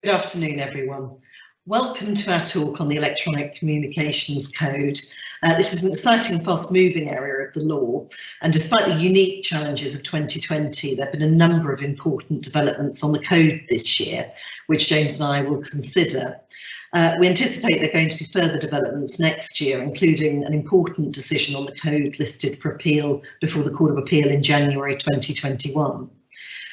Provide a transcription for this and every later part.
Good afternoon, everyone. Welcome to our talk on the Electronic Communications Code. This is an exciting and fast-moving area of the law, and despite the unique challenges of 2020, there have been a number of important developments on the code this year, which James and I will consider. We anticipate there are going to be further developments next year, including an important decision on the code listed for appeal before the Court of Appeal in January 2021.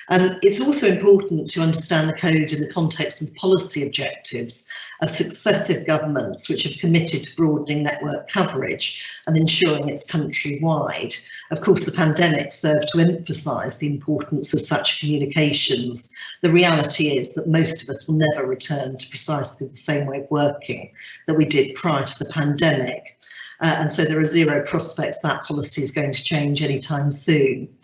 It's also important to understand the code in the context of policy objectives of successive governments which have committed to broadening network coverage and ensuring it's countrywide. Of course, the pandemic served to emphasise the importance of such communications. The reality is that most of us will never return to precisely the same way of working that we did prior to the pandemic. And so there are zero prospects that policy is going to change anytime soon.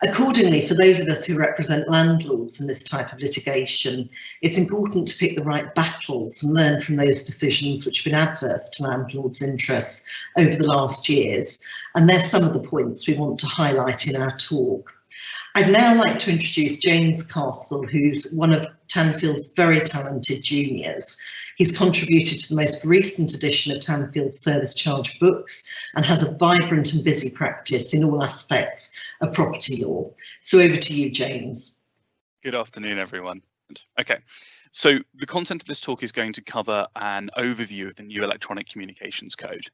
Accordingly, for those of us who represent landlords in this type of litigation, it's important to pick the right battles and learn from those decisions which have been adverse to landlords' interests over the last years. And there's some of the points we want to highlight in our talk. I'd now like to introduce James Castle, who's one of Tanfield's very talented juniors. He's contributed to the most recent edition of Tanfield's service charge books and has a vibrant and busy practice in all aspects of property law. So over to you, James. Good afternoon, everyone. Okay, so the content of this talk is going to cover an overview of the new Electronic Communications Code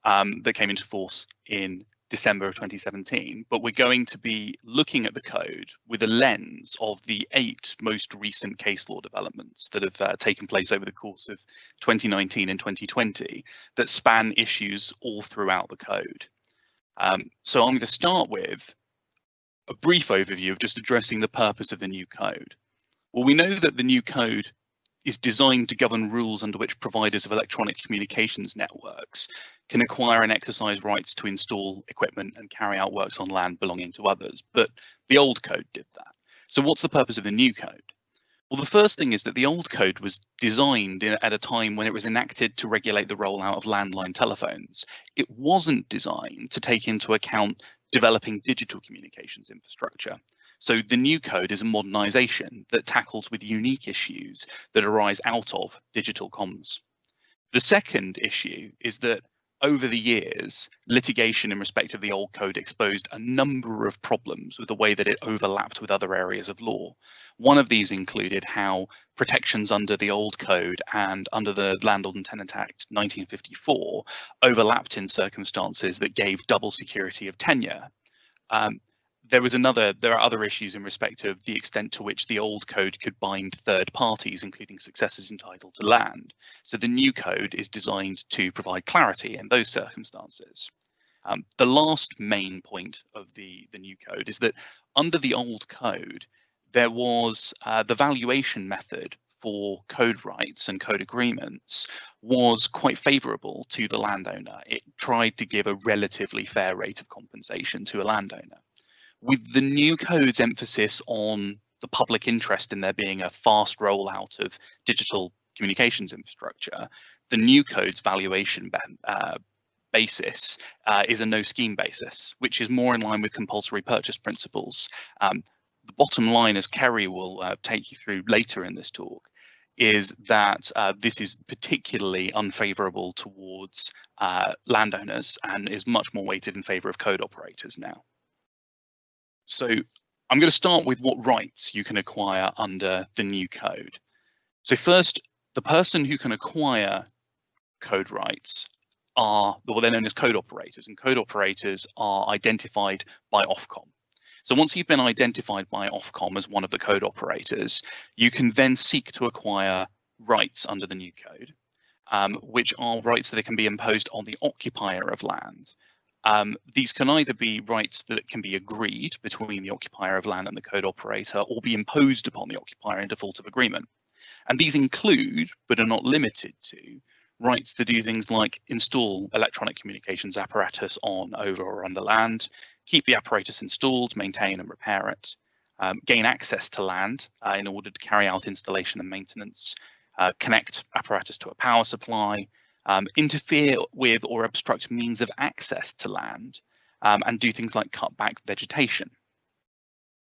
that came into force in December of 2017, but we're going to be looking at the code with a lens of the 8 most recent case law developments that have taken place over the course of 2019 and 2020 that span issues all throughout the code. So I'm going to start with a brief overview of just addressing the purpose of the new code. Well, we know that the new code is designed to govern rules under which providers of electronic communications networks can acquire and exercise rights to install equipment and carry out works on land belonging to others. But the old code did that. So what's the purpose of the new code? Well, the first thing is that the old code was designed at a time when it was enacted to regulate the rollout of landline telephones. It wasn't designed to take into account developing digital communications infrastructure. So the new code is a modernisation that tackles with unique issues that arise out of digital comms. The second issue is that over the years, litigation in respect of the old code exposed a number of problems with the way that it overlapped with other areas of law. One of these included how protections under the old code and under the Landlord and Tenant Act 1954 overlapped in circumstances that gave double security of tenure. There are other issues in respect of the extent to which the old code could bind third parties, including successors entitled to land. So the new code is designed to provide clarity in those circumstances. The last main point of the new code is that under the old code, there was the valuation method for code rights and code agreements was quite favourable to the landowner. It tried to give a relatively fair rate of compensation to a landowner. With the new code's emphasis on the public interest in there being a fast rollout of digital communications infrastructure, the new code's valuation basis is a no-scheme basis, which is more in line with compulsory purchase principles. The bottom line, as Kerry will take you through later in this talk, is that this is particularly unfavourable towards landowners and is much more weighted in favour of code operators now. So I'm going to start with what rights you can acquire under the new code. So first, the person who can acquire code rights are, well, they're known as code operators, and code operators are identified by Ofcom. So once you've been identified by Ofcom as one of the code operators, you can then seek to acquire rights under the new code, which are rights that can be imposed on the occupier of land. These can either be rights that can be agreed between the occupier of land and the code operator, or be imposed upon the occupier in default of agreement. And these include, but are not limited to, rights to do things like install electronic communications apparatus on, over, or under land, keep the apparatus installed, maintain and repair it, gain access to land in order to carry out installation and maintenance, connect apparatus to a power supply, interfere with or obstruct means of access to land, and do things like cut back vegetation.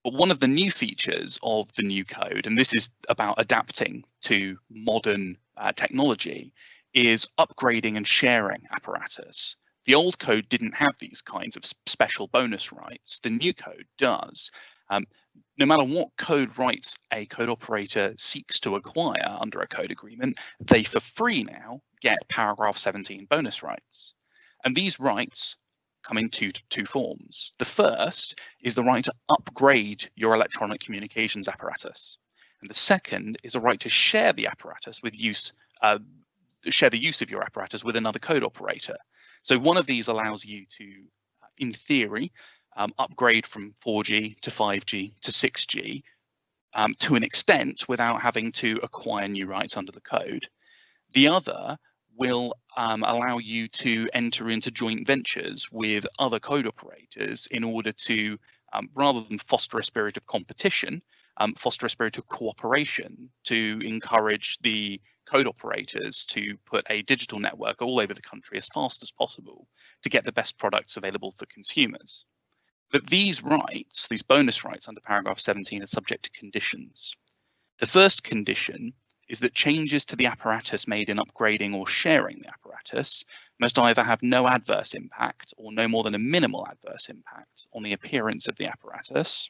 But one of the new features of the new code, and this is about adapting to modern technology, is upgrading and sharing apparatus. The old code didn't have these kinds of special bonus rights. The new code does. No matter what code rights a code operator seeks to acquire under a code agreement, they for free now get paragraph 17 bonus rights. And these rights come in two forms. The first is the right to upgrade your electronic communications apparatus. And the second is a right to share the apparatus with share the use of your apparatus with another code operator. So one of these allows you to, in theory, upgrade from 4G to 5G to 6G to an extent without having to acquire new rights under the code. The other will allow you to enter into joint ventures with other code operators in order to, rather than foster a spirit of competition, foster a spirit of cooperation to encourage the code operators to put a digital network all over the country as fast as possible to get the best products available for consumers. But these rights, these bonus rights under paragraph 17, are subject to conditions. The first condition is that changes to the apparatus made in upgrading or sharing the apparatus must either have no adverse impact or no more than a minimal adverse impact on the appearance of the apparatus.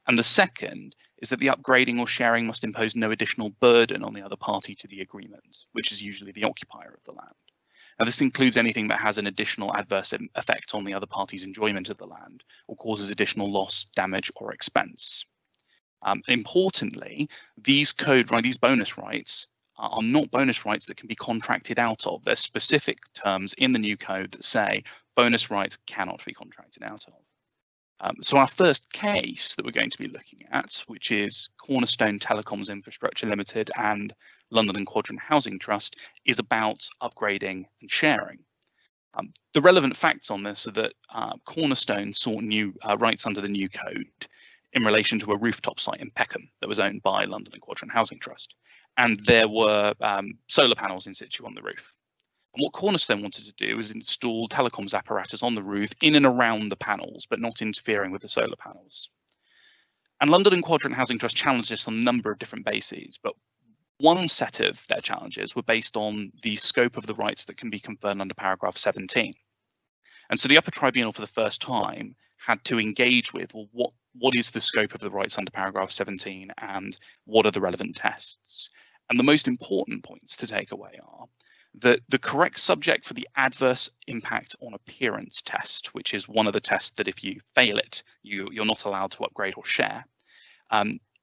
And the second is that the upgrading or sharing must impose no additional burden on the other party to the agreement, which is usually the occupier of the land. Now, this includes anything that has an additional adverse effect on the other party's enjoyment of the land or causes additional loss, damage, or expense. Importantly, these bonus rights are not bonus rights that can be contracted out of. There's specific terms in the new code that say bonus rights cannot be contracted out of. So our first case that we're going to be looking at, which is Cornerstone Telecoms Infrastructure Limited and London and Quadrant Housing Trust, is about upgrading and sharing. The relevant facts on this are that Cornerstone sought new rights under the new code in relation to a rooftop site in Peckham that was owned by London and Quadrant Housing Trust. And there were solar panels in situ on the roof. And what Cornerstone wanted to do was install telecoms apparatus on the roof in and around the panels, but not interfering with the solar panels. And London and Quadrant Housing Trust challenged this on a number of different bases, but one set of their challenges were based on the scope of the rights that can be conferred under paragraph 17. And so the upper tribunal for the first time had to engage with, well, what is the scope of the rights under paragraph 17 and what are the relevant tests? And the most important points to take away are that the correct subject for the adverse impact on appearance test, which is one of the tests that if you fail it, you're not allowed to upgrade or share,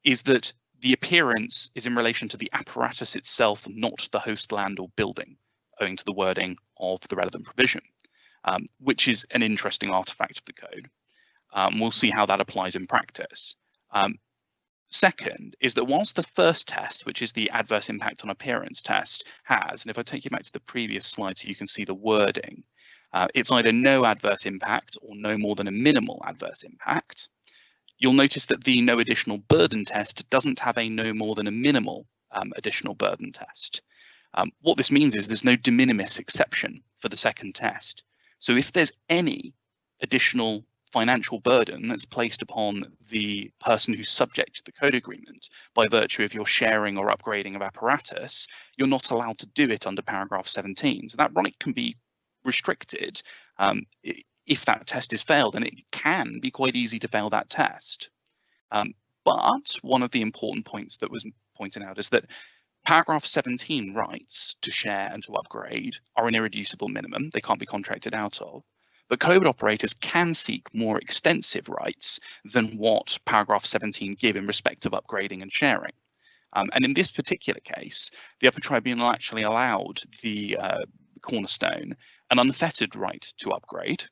is that the appearance is in relation to the apparatus itself, not the host land or building, owing to the wording of the relevant provision, which is an interesting artifact of the code. We'll see how that applies in practice. Second is that whilst the first test, which is the adverse impact on appearance test, has, and if I take you back to the previous slide so you can see the wording, it's either no adverse impact or no more than a minimal adverse impact. You'll notice that the no additional burden test doesn't have a no more than a minimal additional burden test. What this means is there's no de minimis exception for the second test. So if there's any additional financial burden that's placed upon the person who's subject to the code agreement by virtue of your sharing or upgrading of apparatus, you're not allowed to do it under paragraph 17. So that right can be restricted if that test is failed, and it can be quite easy to fail that test. But one of the important points that was pointed out is that paragraph 17 rights to share and to upgrade are an irreducible minimum. They can't be contracted out of. But code operators can seek more extensive rights than what paragraph 17 give in respect of upgrading and sharing. And in this particular case, the upper tribunal actually allowed the Cornerstone an unfettered right to upgrade.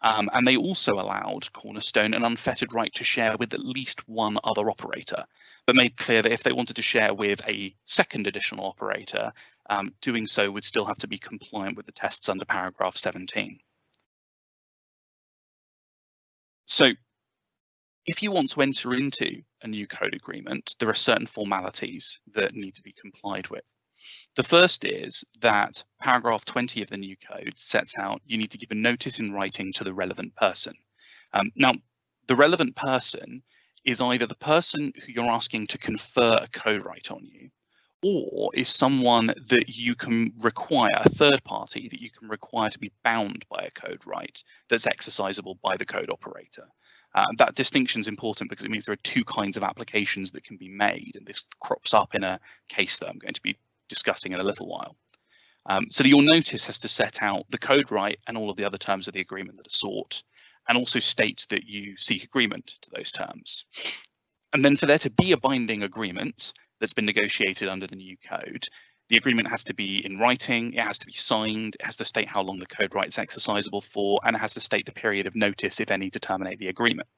And they also allowed Cornerstone an unfettered right to share with at least one other operator, but made clear that if they wanted to share with a second additional operator, doing so would still have to be compliant with the tests under paragraph 17. So if you want to enter into a new code agreement, there are certain formalities that need to be complied with. The first is that paragraph 20 of the new code sets out you need to give a notice in writing to the relevant person. Now, the relevant person is either the person who you're asking to confer a code right on you, or is someone that you can require, a third party that you can require to be bound by a code right that's exercisable by the code operator. That distinction is important because it means there are two kinds of applications that can be made, and this crops up in a case that I'm going to be discussing in a little while. So your notice has to set out the code right and all of the other terms of the agreement that are sought, and also state that you seek agreement to those terms. And then for there to be a binding agreement that's been negotiated under the new code, the agreement has to be in writing, it has to be signed, it has to state how long the code right is exercisable for, and it has to state the period of notice, if any, to terminate the agreement.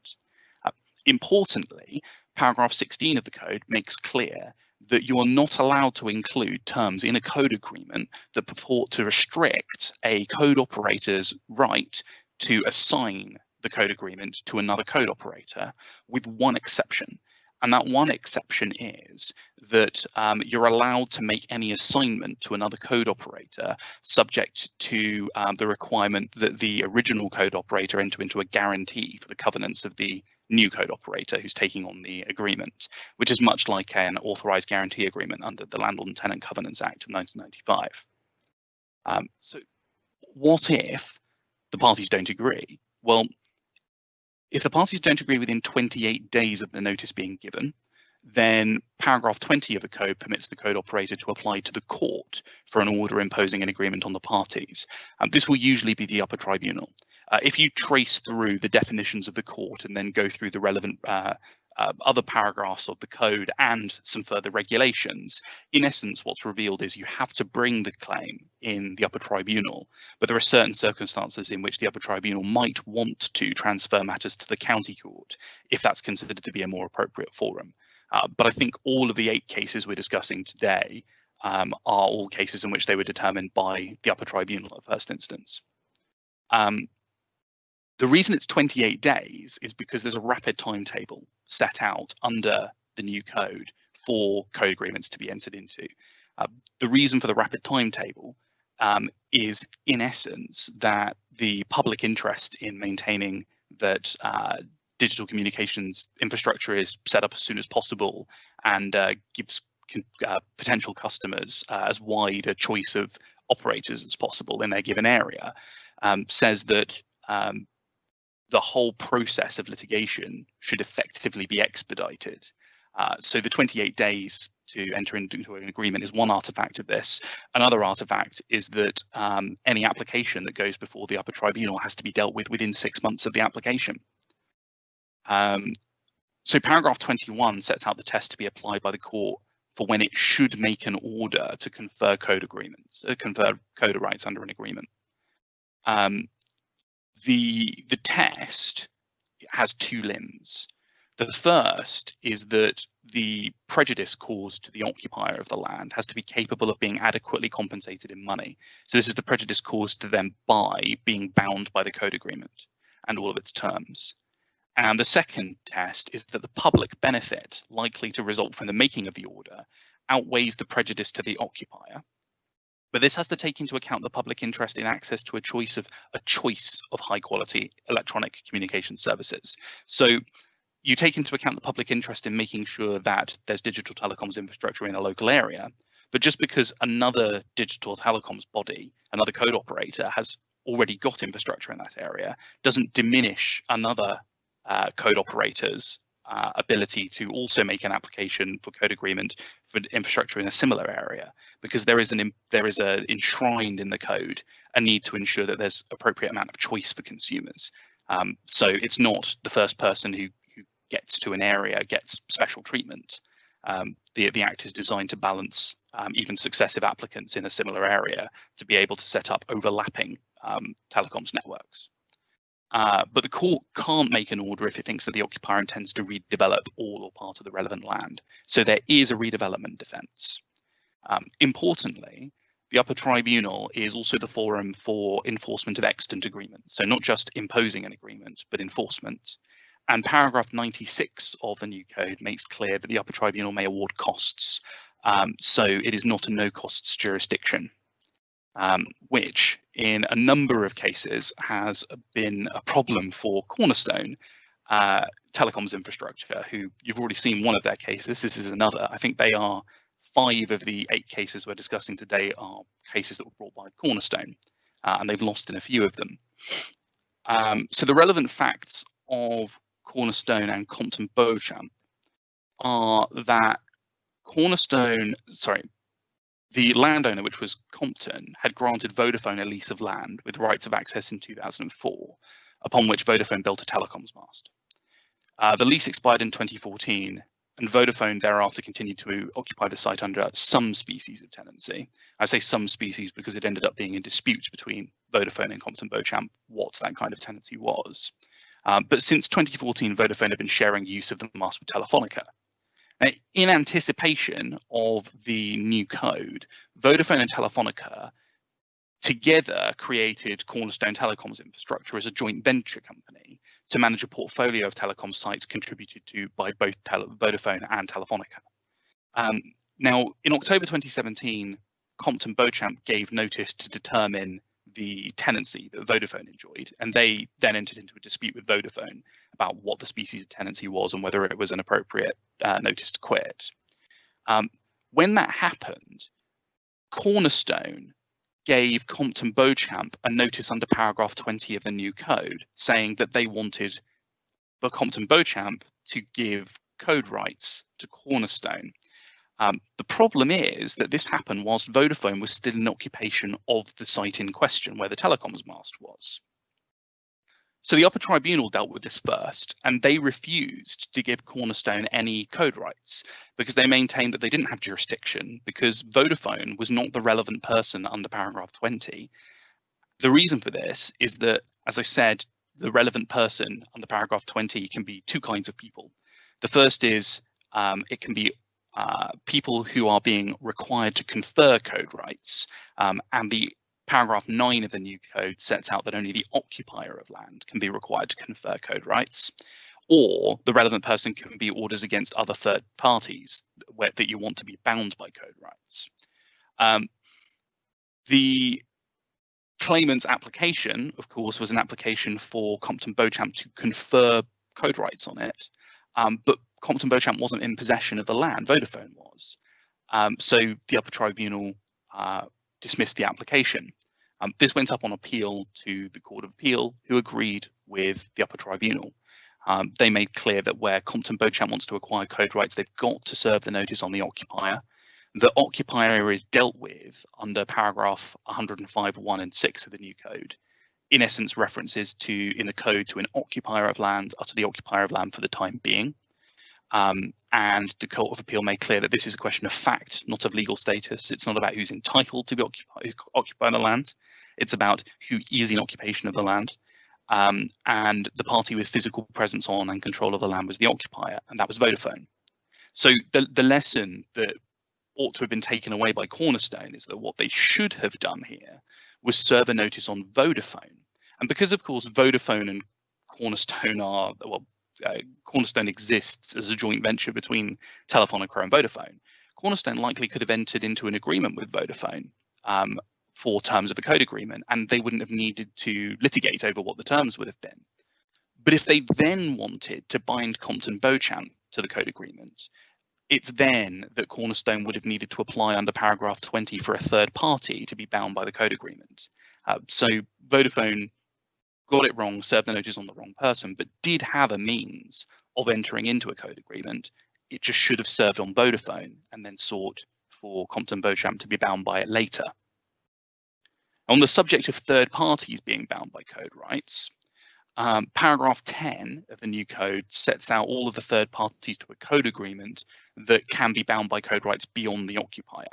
Importantly, paragraph 16 of the code makes clear that you are not allowed to include terms in a code agreement that purport to restrict a code operator's right to assign the code agreement to another code operator, with one exception. And that one exception is that you're allowed to make any assignment to another code operator subject to the requirement that the original code operator enter into a guarantee for the covenants of the new code operator who's taking on the agreement, which is much like an authorized guarantee agreement under the Landlord and Tenant Covenants Act of 1995. So what if the parties don't agree? Well, if the parties don't agree within 28 days of the notice being given, then paragraph 20 of the code permits the code operator to apply to the court for an order imposing an agreement on the parties. This will usually be the upper tribunal. If you trace through the definitions of the court and then go through the relevant other paragraphs of the code and some further regulations, in essence, what's revealed is you have to bring the claim in the upper tribunal, but there are certain circumstances in which the upper tribunal might want to transfer matters to the county court if that's considered to be a more appropriate forum. But I think all of the 8 cases we're discussing today are all cases in which they were determined by the upper tribunal at first instance. The reason it's 28 days is because there's a rapid timetable set out under the new code for code agreements to be entered into. The reason for the rapid timetable is, in essence, that the public interest in maintaining that digital communications infrastructure is set up as soon as possible and gives potential customers as wide a choice of operators as possible in their given area, says that the whole process of litigation should effectively be expedited. So the 28 days to enter into an agreement is one artifact of this. Another artifact is that any application that goes before the upper tribunal has to be dealt with within 6 months of the application. So paragraph 21 sets out the test to be applied by the court for when it should make an order to confer code agreements, confer code rights under an agreement. The test has 2 limbs. The first is that the prejudice caused to the occupier of the land has to be capable of being adequately compensated in money. So this is the prejudice caused to them by being bound by the code agreement and all of its terms. And the second test is that the public benefit likely to result from the making of the order outweighs the prejudice to the occupier. But this has to take into account the public interest in access to a choice of high quality electronic communication services. So you take into account the public interest in making sure that there's digital telecoms infrastructure in a local area, but just because another digital telecoms body, another code operator has already got infrastructure in that area, doesn't diminish another code operator's ability to also make an application for code agreement for infrastructure in a similar area, because there is enshrined in the code a need to ensure that there's appropriate amount of choice for consumers. So it's not the first person who gets to an area gets special treatment. The Act is designed to balance even successive applicants in a similar area to be able to set up overlapping telecoms networks. But the court can't make an order if it thinks that the occupier intends to redevelop all or part of the relevant land. So there is a redevelopment defence. Importantly, the upper tribunal is also the forum for enforcement of extant agreements. So not just imposing an agreement, but enforcement. And paragraph 96 of the new code makes clear that the upper tribunal may award costs. So it is not a no costs jurisdiction. Which in a number of cases has been a problem for Cornerstone, telecoms infrastructure, who you've already seen one of their cases. This is another. I think they are 5 of the 8 cases we're discussing today are cases that were brought by Cornerstone, and they've lost in a few of them. So the relevant facts of Cornerstone and Compton Beauchamp are that the landowner, which was Compton, had granted Vodafone a lease of land with rights of access in 2004, upon which Vodafone built a telecoms mast. The lease expired in 2014, and Vodafone thereafter continued to occupy the site under some species of tenancy. I say some species because it ended up being in dispute between Vodafone and Compton Beauchamp what that kind of tenancy was. But since 2014, Vodafone had been sharing use of the mast with Telefonica. Now, in anticipation of the new code, Vodafone and Telefonica together created Cornerstone Telecoms Infrastructure as a joint venture company to manage a portfolio of telecom sites contributed to by both Vodafone and Telefonica. Now, in October 2017, Compton Beauchamp gave notice to determine the tenancy that Vodafone enjoyed, and they then entered into a dispute with Vodafone about what the species of tenancy was and whether it was an appropriate notice to quit. When that happened, Cornerstone gave Compton Beauchamp a notice under paragraph 20 of the new code, saying that they wanted for Compton Beauchamp to give code rights to Cornerstone. The problem is that this happened whilst Vodafone was still in occupation of the site in question where the telecoms mast was. So the upper tribunal dealt with this first, and they refused to give Cornerstone any code rights because they maintained that they didn't have jurisdiction because Vodafone was not the relevant person under paragraph 20. The reason for this is that, as I said, the relevant person under paragraph 20 can be 2 kinds of people. The first is it can be people who are being required to confer code rights, and the paragraph 9 of the new code sets out that only the occupier of land can be required to confer code rights, or the relevant person can be orders against other third parties that you want to be bound by code rights. The claimant's application, of course, was an application for Compton Beauchamp to confer code rights on it, but Compton Beauchamp wasn't in possession of the land, Vodafone was. So the upper tribunal dismissed the application. This went up on appeal to the Court of Appeal, who agreed with the upper tribunal. They made clear that where Compton Beauchamp wants to acquire code rights, they've got to serve the notice on the occupier. The occupier is dealt with under paragraph 105, 1 and 6 of the new code. In essence, references in the code to an occupier of land or to the occupier of land for the time being. And the Court of Appeal made clear that this is a question of fact, not of legal status. It's not about who's entitled to be occupying the land. It's about who is in occupation of the land. And the party with physical presence on and control of the land was the occupier, and that was Vodafone. So the lesson that ought to have been taken away by Cornerstone is that what they should have done here was serve a notice on Vodafone. And because, of course, Vodafone and Cornerstone are, well, Cornerstone exists as a joint venture between Telefonica and Vodafone, Cornerstone likely could have entered into an agreement with Vodafone for terms of a code agreement, and they wouldn't have needed to litigate over what the terms would have been. But if they then wanted to bind Compton Beauchamp to the code agreement, it's then that Cornerstone would have needed to apply under paragraph 20 for a third party to be bound by the code agreement. So Vodafone got it wrong, served the notice on the wrong person, but did have a means of entering into a code agreement. It just should have served on Vodafone and then sought for Compton Beauchamp to be bound by it later. On the subject of third parties being bound by code rights, paragraph 10 of the new code sets out all of the third parties to a code agreement that can be bound by code rights beyond the occupier.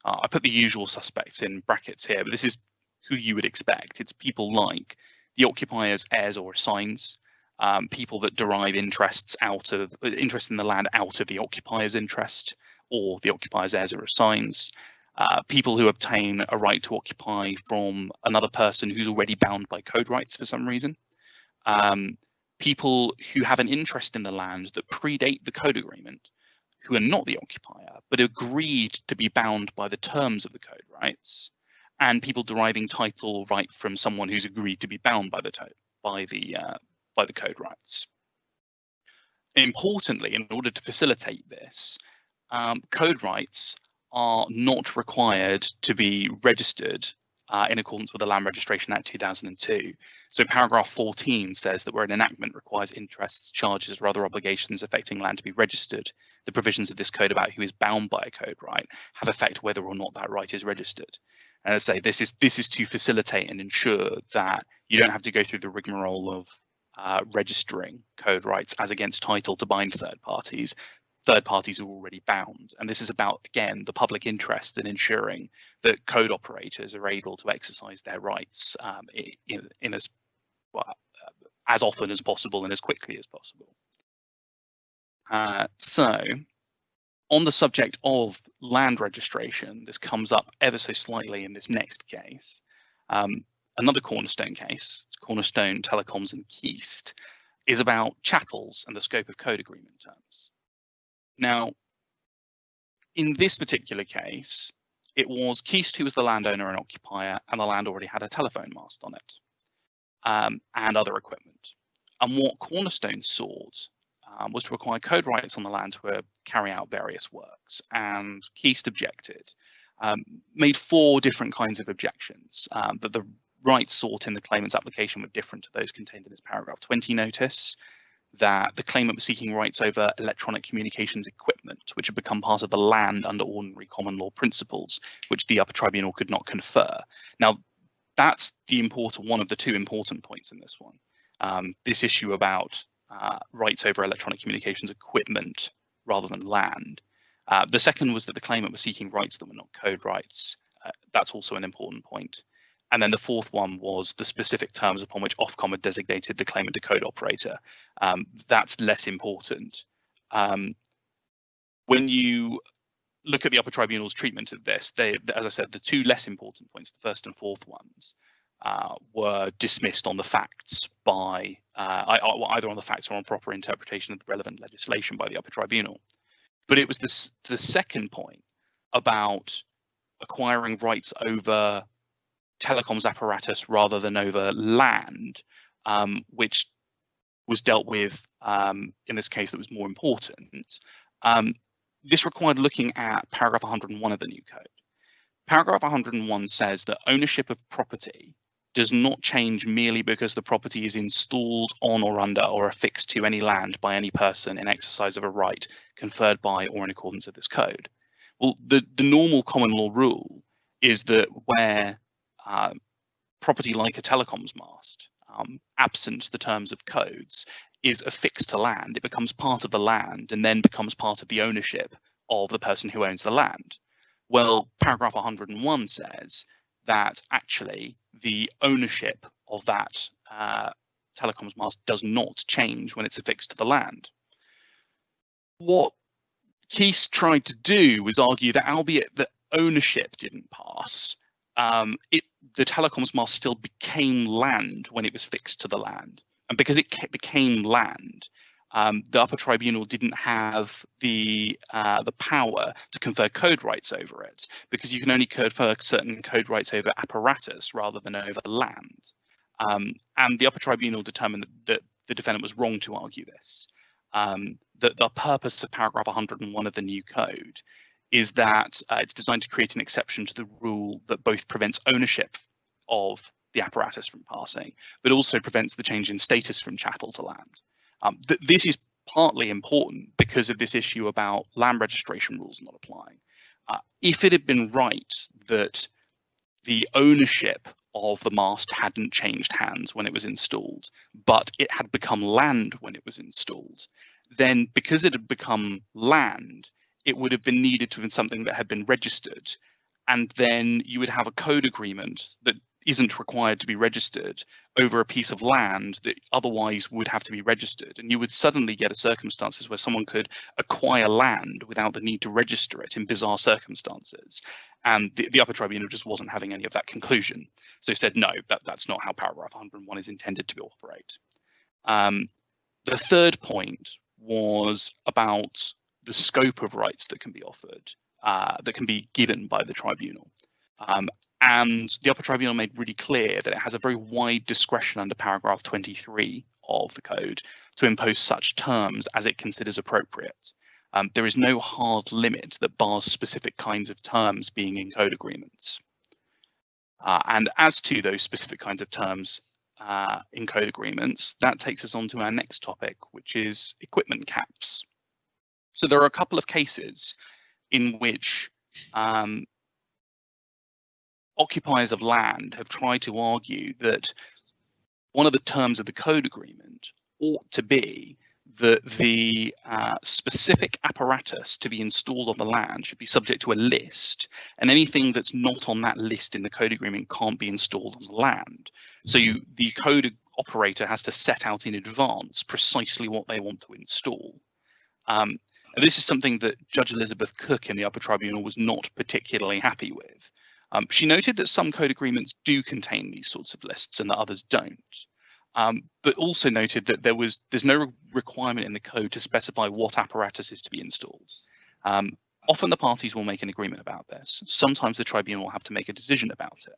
I put the usual suspects in brackets here, but this is who you would expect. It's people like the occupier's heirs or assigns, people that derive interest in the land out of the occupier's interest, or the occupier's heirs or assigns, people who obtain a right to occupy from another person who's already bound by code rights for some reason, people who have an interest in the land that predate the code agreement, who are not the occupier, but agreed to be bound by the terms of the code rights, and people deriving title right from someone who's agreed to be bound by the code rights. Importantly, in order to facilitate this, code rights are not required to be registered in accordance with the Land Registration Act 2002. So paragraph 14 says that where an enactment requires interests, charges, or other obligations affecting land to be registered, the provisions of this code about who is bound by a code right have effect whether or not that right is registered. And as I say, this is to facilitate and ensure that you don't have to go through the rigmarole of registering code rights as against title to bind third parties. Third parties are already bound. And this is about, again, the public interest in ensuring that code operators are able to exercise their rights in as often as possible and as quickly as possible. So on the subject of land registration, this comes up ever so slightly in this next case. Another Cornerstone case, Cornerstone, Telecoms and Keast, is about chattels and the scope of code agreement terms. Now, in this particular case, it was Keast who was the landowner and occupier, and the land already had a telephone mast on it and other equipment. And what Cornerstone sought was to require code rights on the land to carry out various works, and Keast objected, made 4 different kinds of objections that the rights sought in the claimant's application were different to those contained in this paragraph 20 notice, that the claimant was seeking rights over electronic communications equipment, which had become part of the land under ordinary common law principles, which the upper tribunal could not confer. Now, that's one of the 2 important points in this one. This issue about rights over electronic communications equipment rather than land. The second was that the claimant was seeking rights that were not code rights. That's also an important point. And then the 4th one was the specific terms upon which Ofcom had designated the claimant a code operator. That's less important. When you look at the upper tribunal's treatment of this, as I said, the 2 less important points, the 1st and 4th ones, were dismissed on the facts by either on the facts or on proper interpretation of the relevant legislation by the upper tribunal. But it was the second point about acquiring rights over telecoms apparatus rather than over land, which was dealt with in this case that was more important. This required looking at paragraph 101 of the new code. Paragraph 101 says that ownership of property does not change merely because the property is installed on or under or affixed to any land by any person in exercise of a right conferred by or in accordance with this code. Well, the normal common law rule is that where property like a telecoms mast, absent the terms of codes, is affixed to land, it becomes part of the land and then becomes part of the ownership of the person who owns the land. Well, paragraph 101 says that actually the ownership of that telecoms mast does not change when it's affixed to the land. What Keast tried to do was argue that albeit the ownership didn't pass, the telecoms mast still became land when it was fixed to the land. And because it became land, the upper tribunal didn't have the power to confer code rights over it, because you can only confer certain code rights over apparatus rather than over land. And the upper tribunal determined that the defendant was wrong to argue this. That the purpose of paragraph 101 of the new code is that it's designed to create an exception to the rule that both prevents ownership of the apparatus from passing, but also prevents the change in status from chattel to land. This is partly important because of this issue about land registration rules not applying. If it had been right that the ownership of the mast hadn't changed hands when it was installed, but it had become land when it was installed, then because it had become land, it would have been needed to have been something that had been registered. And then you would have a code agreement that isn't required to be registered over a piece of land that otherwise would have to be registered. And you would suddenly get circumstances where someone could acquire land without the need to register it in bizarre circumstances. And the upper tribunal just wasn't having any of that conclusion. So said, no, that's not how paragraph 101 is intended to operate. The third point was about the scope of rights that can be offered, that can be given by the tribunal. And the upper tribunal made really clear that it has a very wide discretion under paragraph 23 of the code to impose such terms as it considers appropriate. There is no hard limit that bars specific kinds of terms being in code agreements. And as to those specific kinds of terms in code agreements, that takes us on to our next topic, which is equipment caps. So there are a couple of cases in which occupiers of land have tried to argue that one of the terms of the code agreement ought to be that the specific apparatus to be installed on the land should be subject to a list, and anything that's not on that list in the code agreement can't be installed on the land. So the code operator has to set out in advance precisely what they want to install. And this is something that Judge Elizabeth Cook in the Upper Tribunal was not particularly happy with. She noted that some code agreements do contain these sorts of lists and that others don't. But also noted that there's no requirement in the code to specify what apparatus is to be installed. Often the parties will make an agreement about this. Sometimes the tribunal will have to make a decision about it.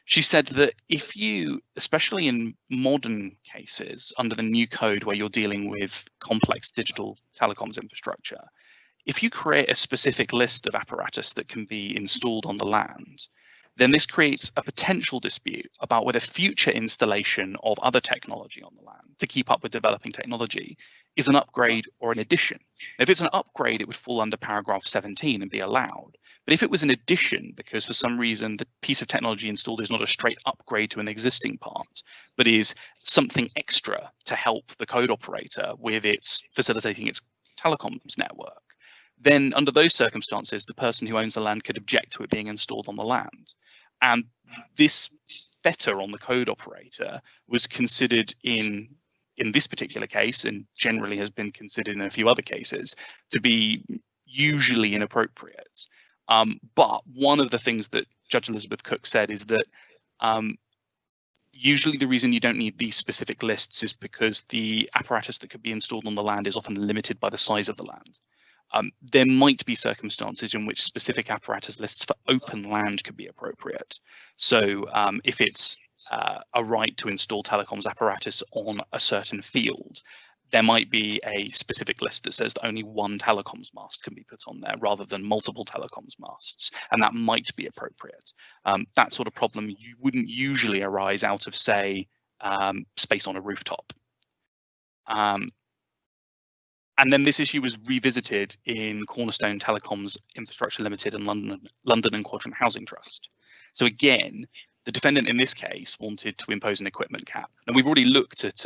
She said that if you, especially in modern cases under the new code where you're dealing with complex digital telecoms infrastructure, if you create a specific list of apparatus that can be installed on the land, then this creates a potential dispute about whether future installation of other technology on the land to keep up with developing technology is an upgrade or an addition. If it's an upgrade, it would fall under paragraph 17 and be allowed. But if it was an addition, because for some reason the piece of technology installed is not a straight upgrade to an existing part, but is something extra to help the code operator with its facilitating its telecoms network, then under those circumstances, the person who owns the land could object to it being installed on the land. And this fetter on the code operator was considered in this particular case, and generally has been considered in a few other cases, to be usually inappropriate. But one of the things that Judge Elizabeth Cook said is that usually the reason you don't need these specific lists is because the apparatus that could be installed on the land is often limited by the size of the land. There might be circumstances in which specific apparatus lists for open land could be appropriate. So if it's a right to install telecoms apparatus on a certain field, there might be a specific list that says that only one telecoms mast can be put on there rather than multiple telecoms masts, and that might be appropriate. That sort of problem you wouldn't usually arise out of, say, space on a rooftop. And then this issue was revisited in Cornerstone Telecoms Infrastructure Limited and London and Quadrant Housing Trust. So again, the defendant in this case wanted to impose an equipment cap. And we've already looked at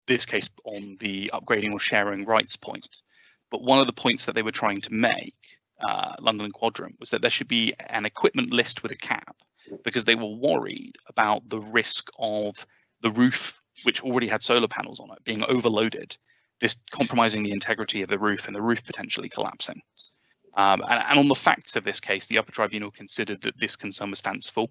this case on the upgrading or sharing rights point. But one of the points that they were trying to make, London and Quadrant, was that there should be an equipment list with a cap, because they were worried about the risk of the roof, which already had solar panels on it, being overloaded, this compromising the integrity of the roof and the roof potentially collapsing. And on the facts of this case, the Upper Tribunal considered that this concern was fanciful.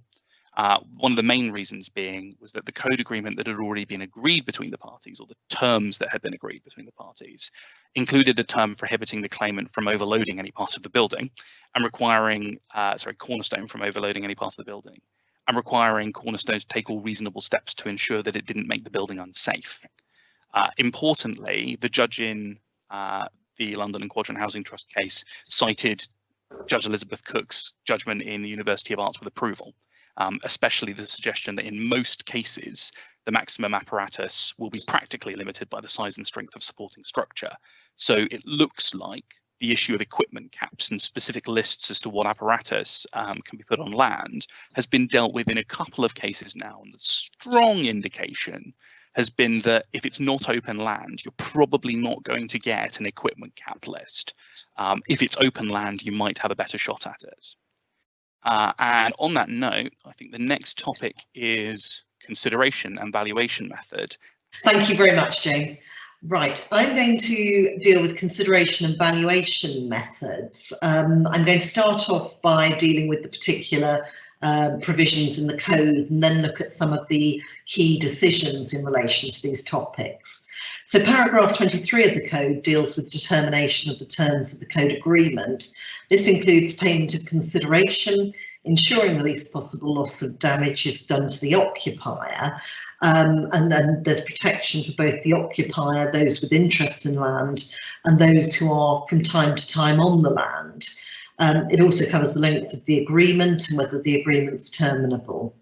One of the main reasons being was that the code agreement that had already been agreed between the parties, or the terms that had been agreed between the parties, included a term prohibiting the claimant from overloading any part of the building and requiring, Cornerstone from overloading any part of the building, and requiring Cornerstone to take all reasonable steps to ensure that it didn't make the building unsafe. Importantly, the judge in the London and Quadrant Housing Trust case cited Judge Elizabeth Cook's judgment in the University of Arts with approval, especially the suggestion that in most cases, the maximum apparatus will be practically limited by the size and strength of supporting structure. So it looks like the issue of equipment caps and specific lists as to what apparatus can be put on land has been dealt with in a couple of cases now, and the strong indication has been that if it's not open land, you're probably not going to get an equipment cap list. If it's open land, you might have a better shot at it. And on that note, I think the next topic is consideration and valuation method. Thank you very much, James. Right, I'm going to deal with consideration and valuation methods. I'm going to start off by dealing with the particular provisions in the code and then look at some of the key decisions in relation to these topics. So paragraph 23 of the code deals with determination of the terms of the code agreement. This includes payment of consideration, ensuring the least possible loss of damage is done to the occupier, And then there's protection for both the occupier, those with interests in land, and those who are from time to time on the land. It also covers the length of the agreement and whether the agreement's terminable.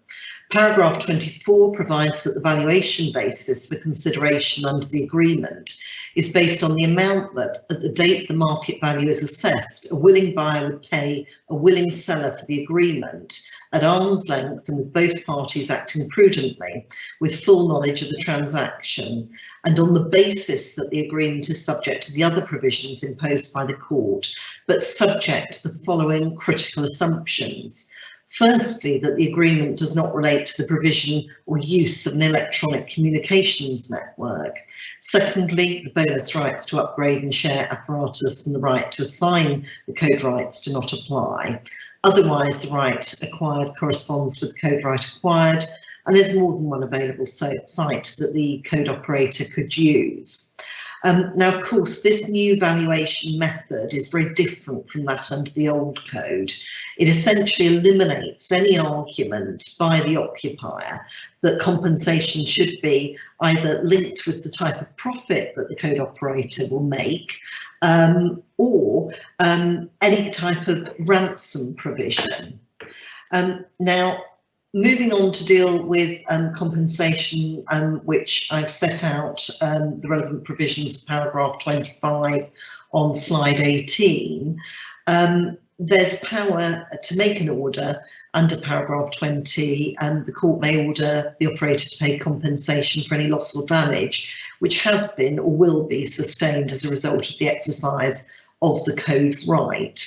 Paragraph 24 provides that the valuation basis for consideration under the agreement is based on the amount that, at the date the market value is assessed, a willing buyer would pay a willing seller for the agreement at arm's length and with both parties acting prudently, with full knowledge of the transaction, and on the basis that the agreement is subject to the other provisions imposed by the court, but subject to the following critical assumptions. Firstly, that the agreement does not relate to the provision or use of an electronic communications network. Secondly, the bonus rights to upgrade and share apparatus and the right to assign the code rights do not apply. Otherwise, the right acquired corresponds with the code right acquired, and there's more than one available site that the code operator could use. Now, of course, this new valuation method is very different from that under the old code. It essentially eliminates any argument by the occupier that compensation should be either linked with the type of profit that the code operator will make, or any type of ransom provision. Now, moving on to deal with compensation, which I've set out the relevant provisions of paragraph 25 on slide 18. There's power to make an order under paragraph 20, and the court may order the operator to pay compensation for any loss or damage which has been or will be sustained as a result of the exercise of the code right.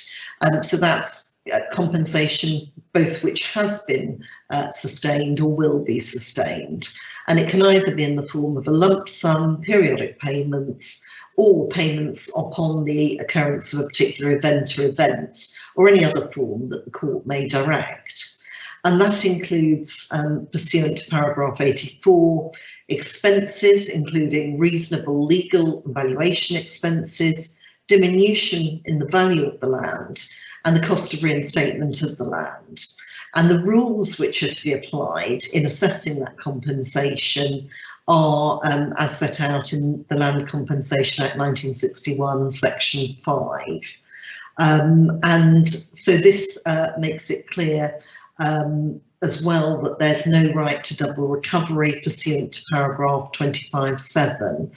So that's compensation both which has been sustained or will be sustained, and it can either be in the form of a lump sum, periodic payments, or payments upon the occurrence of a particular event or events, or any other form that the court may direct. And that includes, pursuant to paragraph 84, expenses including reasonable legal and valuation expenses, diminution in the value of the land, and the cost of reinstatement of the land. And the rules which are to be applied in assessing that compensation are as set out in the Land Compensation Act 1961, section 5. And so this makes it clear as well that there's no right to double recovery pursuant to paragraph 25(7).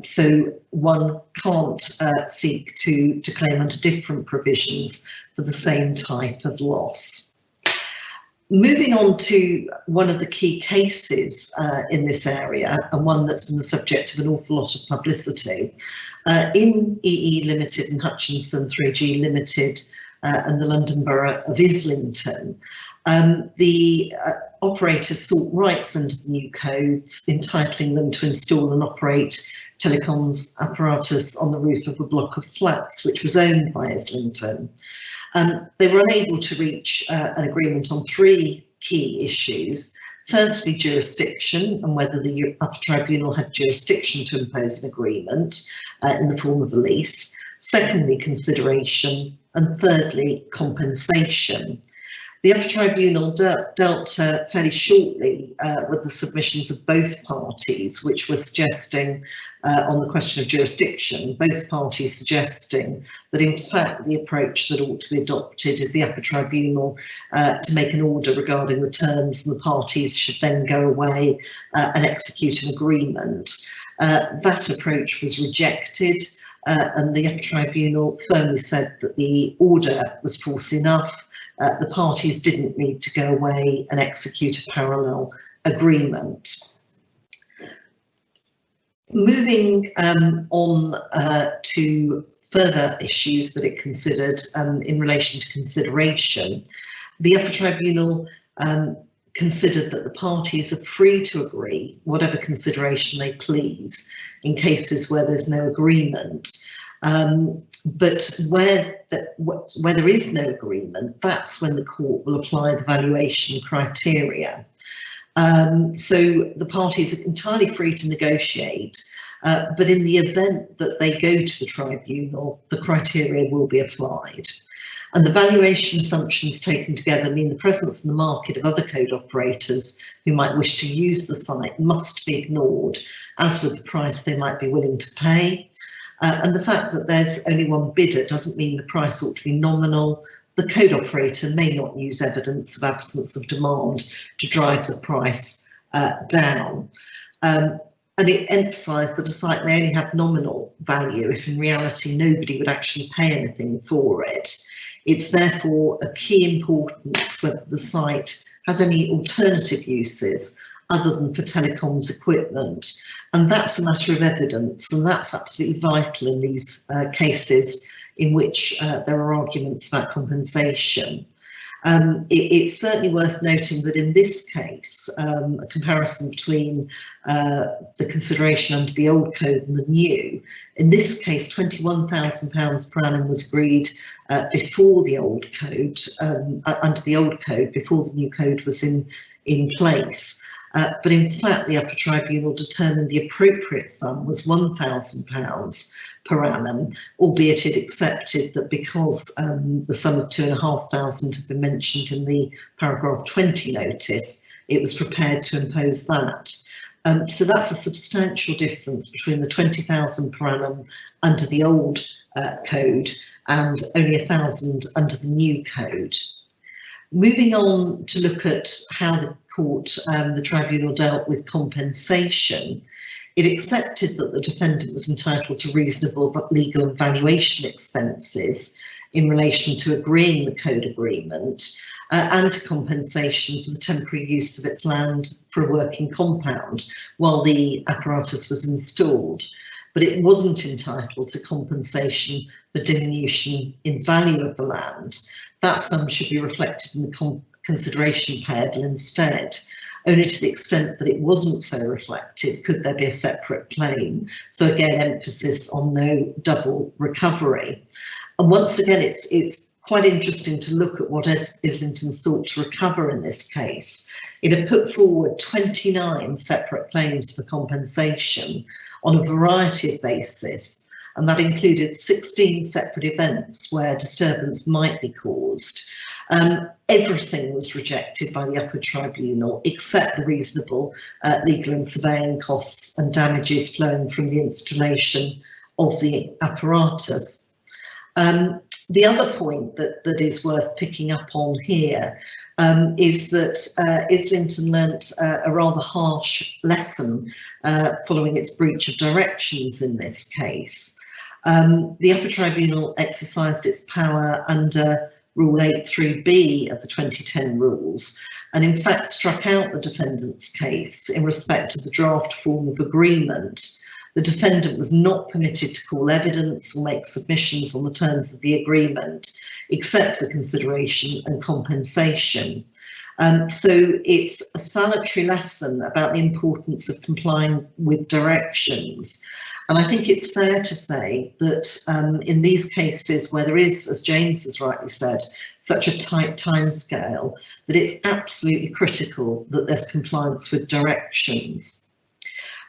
So one can't seek to claim under different provisions for the same type of loss. Moving on to one of the key cases in this area, and one that's been the subject of an awful lot of publicity, in EE Limited and Hutchinson 3G Limited and the London Borough of Islington, the operators sought rights under the new code, entitling them to install and operate telecoms apparatus on the roof of a block of flats which was owned by Islington. They were unable to reach an agreement on three key issues. Firstly, jurisdiction, and whether the upper tribunal had jurisdiction to impose an agreement in the form of a lease. Secondly, consideration, and thirdly, compensation. The upper tribunal dealt fairly shortly with the submissions of both parties, which were suggesting on the question of jurisdiction, both parties suggesting that in fact the approach that ought to be adopted is the upper tribunal to make an order regarding the terms, and the parties should then go away and execute an agreement. That approach was rejected, and the upper tribunal firmly said that the order was force enough. The parties didn't need to go away and execute a parallel agreement. Moving on to further issues that it considered in relation to consideration, the upper tribunal considered that the parties are free to agree whatever consideration they please in cases where there's no agreement. But where there is no agreement, that's when the court will apply the valuation criteria. So the parties are entirely free to negotiate, but in the event that they go to the tribunal, the criteria will be applied. And the valuation assumptions taken together mean the presence in the market of other code operators who might wish to use the site must be ignored, as with the price they might be willing to pay. And the fact that there's only one bidder doesn't mean the price ought to be nominal. The code operator may not use evidence of absence of demand to drive the price down. And it emphasised that a site may only have nominal value if in reality nobody would actually pay anything for it. It's therefore a key importance whether the site has any alternative uses other than for telecoms equipment. And that's a matter of evidence, and that's absolutely vital in these cases in which there are arguments about compensation. It's certainly worth noting that in this case, a comparison between the consideration under the old code and the new, in this case £21,000 per annum was agreed before the old code, under the old code, before the new code was in place. But in fact, the upper tribunal determined the appropriate sum was £1,000 per annum, albeit it accepted that because the sum of £2,500 had been mentioned in the paragraph 20 notice, it was prepared to impose that. So that's a substantial difference between the £20,000 per annum under the old code and only £1,000 under the new code. Moving on to look at how the court, the tribunal dealt with compensation, it accepted that the defendant was entitled to reasonable but legal and valuation expenses in relation to agreeing the code agreement and to compensation for the temporary use of its land for a working compound while the apparatus was installed. But it wasn't entitled to compensation for diminution in value of the land. That sum should be reflected in the consideration payable instead. Only to the extent that it wasn't so reflected could there be a separate claim. So again, emphasis on no double recovery. And once again, it's quite interesting to look at what Islington sought to recover in this case. It had put forward 29 separate claims for compensation on a variety of bases, and that included 16 separate events where disturbance might be caused. Everything was rejected by the upper tribunal except the reasonable legal and surveying costs and damages flowing from the installation of the apparatus. The other point that is worth picking up on here is that Islington learnt a rather harsh lesson following its breach of directions in this case. The upper tribunal exercised its power under Rule 83B of the 2010 rules, and in fact struck out the defendant's case in respect of the draft form of agreement. The defendant was not permitted to call evidence or make submissions on the terms of the agreement, except for consideration and compensation. So it's a salutary lesson about the importance of complying with directions. And I think it's fair to say that in these cases where there is, as James has rightly said, such a tight timescale, that it's absolutely critical that there's compliance with directions.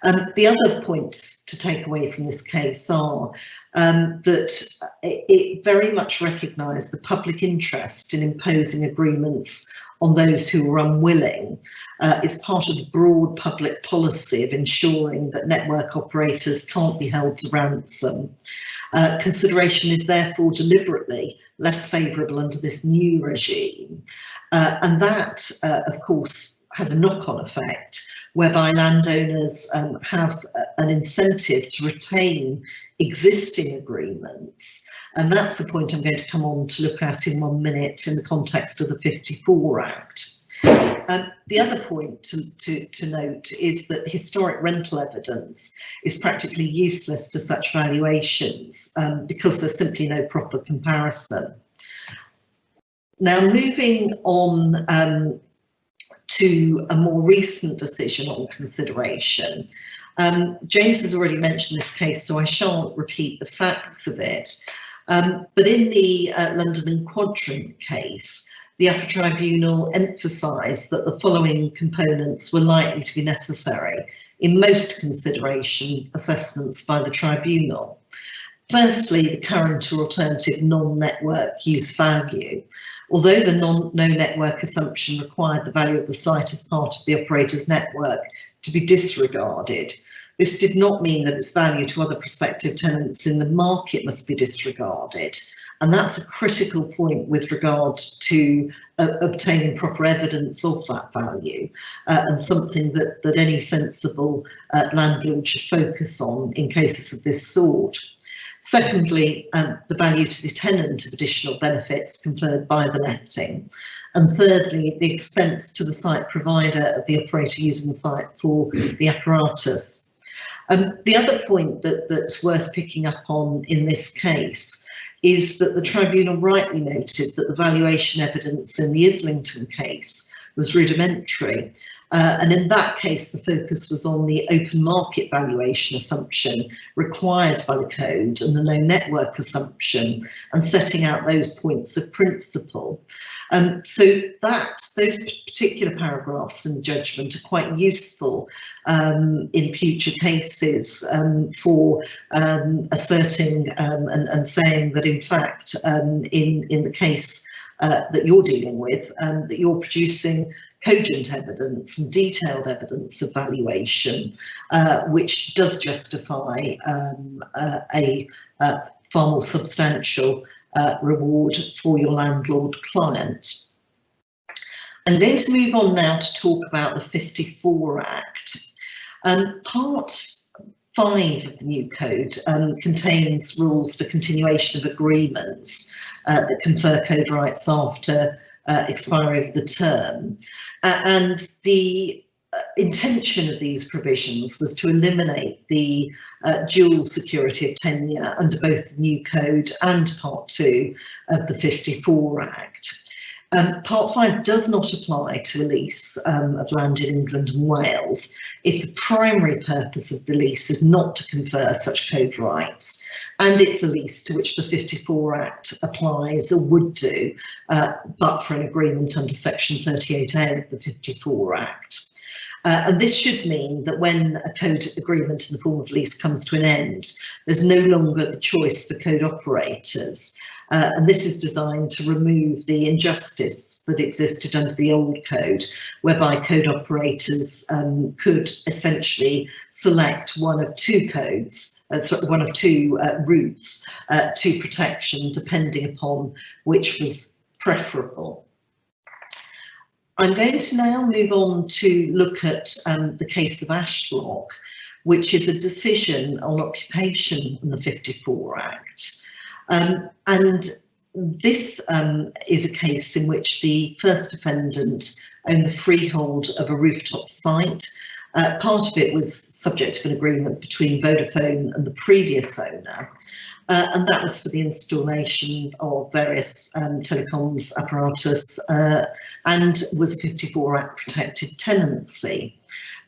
The other points to take away from this case are that it very much recognised the public interest in imposing agreements on those who were unwilling. It's part of the broad public policy of ensuring that network operators can't be held to ransom. Consideration is therefore deliberately less favourable under this new regime. And that, of course, has a knock-on effect whereby landowners have an incentive to retain existing agreements. And that's the point I'm going to come on to look at in 1 minute in the context of the 54 Act. The other point to note is that historic rental evidence is practically useless to such valuations because there's simply no proper comparison. Now, moving on to a more recent decision on consideration. James has already mentioned this case, so I shan't repeat the facts of it. But in the London and Quadrant case, the upper tribunal emphasised that the following components were likely to be necessary in most consideration assessments by the tribunal. Firstly, the current or alternative non-network use value. Although the no-network assumption required the value of the site as part of the operator's network to be disregarded, this did not mean that its value to other prospective tenants in the market must be disregarded. And that's a critical point with regard to obtaining proper evidence of that value, and something that any sensible landlord should focus on in cases of this sort. Secondly, the value to the tenant of additional benefits conferred by the letting. And thirdly, the expense to the site provider of the operator using the site for the apparatus. The other point that's worth picking up on in this case is that the Tribunal rightly noted that the valuation evidence in the Islington case was rudimentary. And in that case, the focus was on the open market valuation assumption required by the code and the no network assumption, and setting out those points of principle. So those particular paragraphs in the judgment are quite useful in future cases for asserting and saying that in fact in the case that you're dealing with, that you're producing cogent evidence and detailed evidence of valuation, which does justify a far more substantial reward for your landlord client. I'm going to move on now to talk about the 54 Act. Part 5 of the new code contains rules for continuation of agreements that confer code rights after expiry of the term. And the intention of these provisions was to eliminate the dual security of tenure under both the new code and Part 2 of the 54 Act. Part 5 does not apply to a lease of land in England and Wales if the primary purpose of the lease is not to confer such code rights, and it's a lease to which the 54 Act applies or would do, but for an agreement under Section 38A of the 54 Act. And this should mean that when a code agreement in the form of lease comes to an end, there's no longer the choice for code operators. And this is designed to remove the injustice that existed under the old code, whereby code operators could essentially select one of two codes, one of two routes to protection, depending upon which was preferable. I'm going to now move on to look at the case of Ashlock, which is a decision on occupation in the 54 Act. And this is a case in which the first defendant owned the freehold of a rooftop site. Part of it was subject to an agreement between Vodafone and the previous owner. And that was for the installation of various telecoms apparatus and was a 54 Act protected tenancy.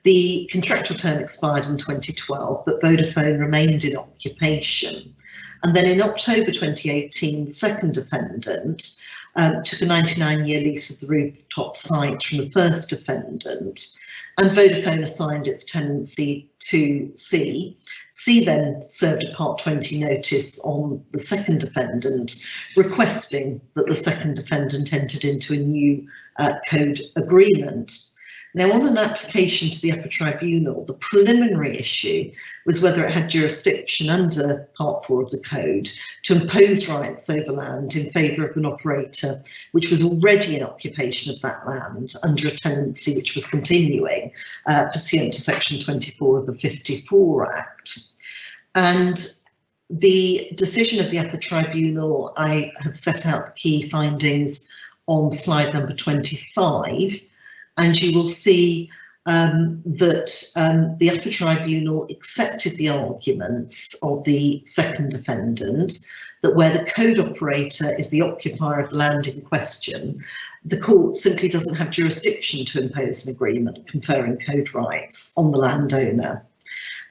The contractual term expired in 2012, but Vodafone remained in occupation. And then in October 2018, the second defendant took a 99-year lease of the rooftop site from the first defendant, and Vodafone assigned its tenancy to C. C then served a Part 20 notice on the second defendant, requesting that the second defendant entered into a new code agreement. Now, on an application to the Upper Tribunal, the preliminary issue was whether it had jurisdiction under Part 4 of the Code to impose rights over land in favour of an operator which was already in occupation of that land under a tenancy which was continuing pursuant to Section 24 of the 54 Act. And the decision of the Upper Tribunal, I have set out the key findings on slide number 25. And you will see that the Upper Tribunal accepted the arguments of the second defendant, that where the code operator is the occupier of the land in question, the court simply doesn't have jurisdiction to impose an agreement conferring code rights on the landowner.